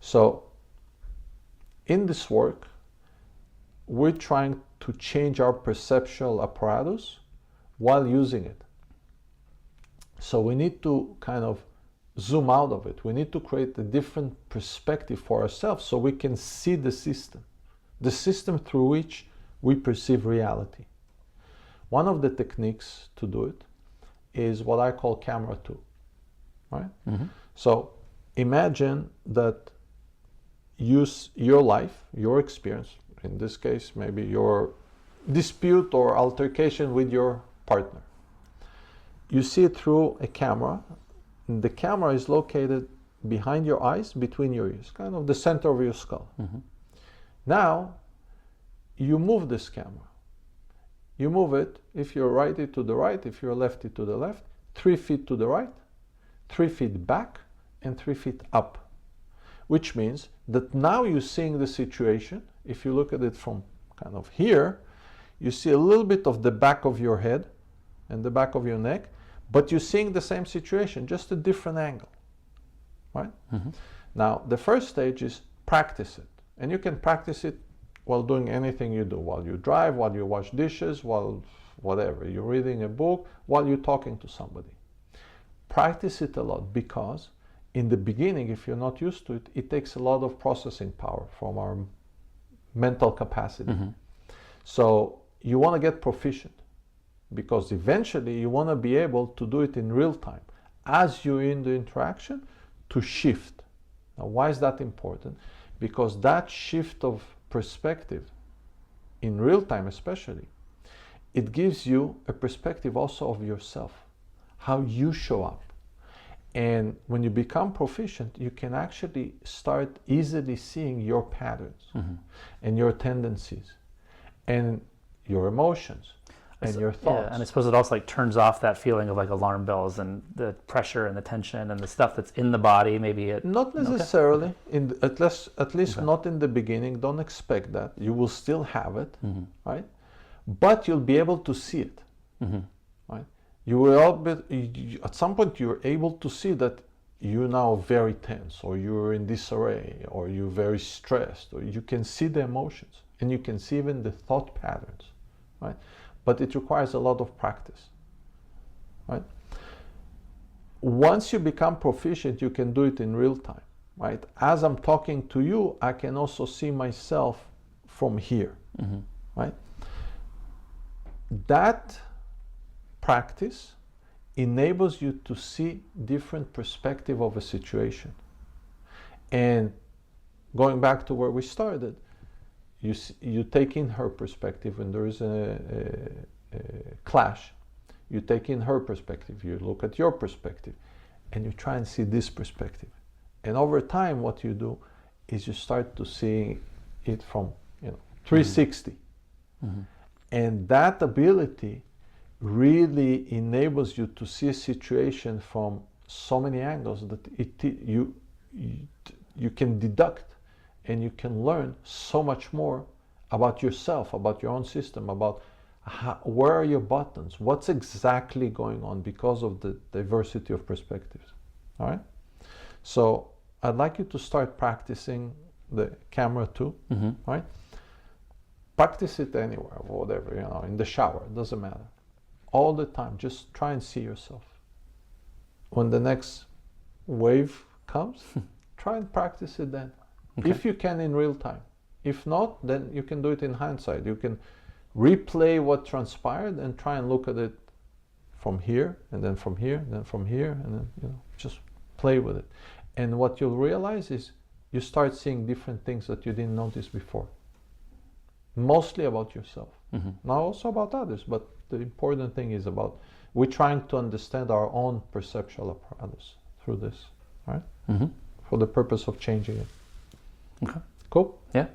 So in this work, we're trying to change our perceptual apparatus while using it. So we need to kind of zoom out of it. We need to create a different perspective for ourselves so we can see the system through which we perceive reality. One of the techniques to do it is what I call camera 2, right? Mm-hmm. So imagine that your life, your experience, in this case, maybe your dispute or altercation with your partner. You see it through a camera. The camera is located behind your eyes, between your ears, kind of the center of your skull. Mm-hmm. Now, you move this camera. You move it, if you're righty to the right, if you're lefty to the left, 3 feet to the right, 3 feet back, and 3 feet up. Which means that now you're seeing the situation. If you look at it from kind of here, you see a little bit of the back of your head and the back of your neck, but you're seeing the same situation, just a different angle, right? Mm-hmm. Now, the first stage is practice it. And you can practice it while doing anything you do, while you drive, while you wash dishes, while whatever, you're reading a book, while you're talking to somebody. Practice it a lot because in the beginning, if you're not used to it, it takes a lot of processing power from our mental capacity. Mm-hmm. So you want to get proficient because eventually you want to be able to do it in real time as you're in the interaction to shift. Now, why is that important? Because that shift of perspective, in real time especially, it gives you a perspective also of yourself, how you show up. And when you become proficient, you can actually start easily seeing your patterns mm-hmm. and your tendencies and your emotions and your thoughts. Yeah, and I suppose it also like turns off that feeling of like alarm bells and the pressure and the tension and the stuff that's in the body. Maybe it not necessarily okay. At least okay. Not in the beginning. Don't expect that. You will still have it, mm-hmm. right? But you'll be able to see it, mm-hmm. right? You will at some point you're able to see that you're now very tense, or you're in disarray, or you're very stressed, or you can see the emotions and you can see even the thought patterns, right? But it requires a lot of practice, right? Once you become proficient, you can do it in real time, right? As I'm talking to you, I can also see myself from here, mm-hmm. right? That practice enables you to see different perspective of a situation. And going back to where we started, you take in her perspective when there is a clash. You take in her perspective, you look at your perspective, and you try and see this perspective. And over time, what you do is you start to see it from 360. Mm-hmm. And that ability really enables you to see a situation from so many angles that you can deduct and you can learn so much more about yourself, about your own system, about where are your buttons, what's exactly going on because of the diversity of perspectives. All right? So I'd like you to start practicing the camera 2, mm-hmm. right? Practice it anywhere, or whatever, in the shower, it doesn't matter. All the time, just try and see yourself. When the next wave comes, try and practice it then. Okay. If you can in real time. If not, then you can do it in hindsight. You can replay what transpired and try and look at it from here, and then from here, and then from here, and then just play with it. And what you'll realize is you start seeing different things that you didn't notice before. Mostly about yourself. Mm-hmm. Not also about others, but the important thing is we're trying to understand our own perceptual apparatus through this, right? Mm-hmm. For the purpose of changing it. Okay. Cool? Yeah.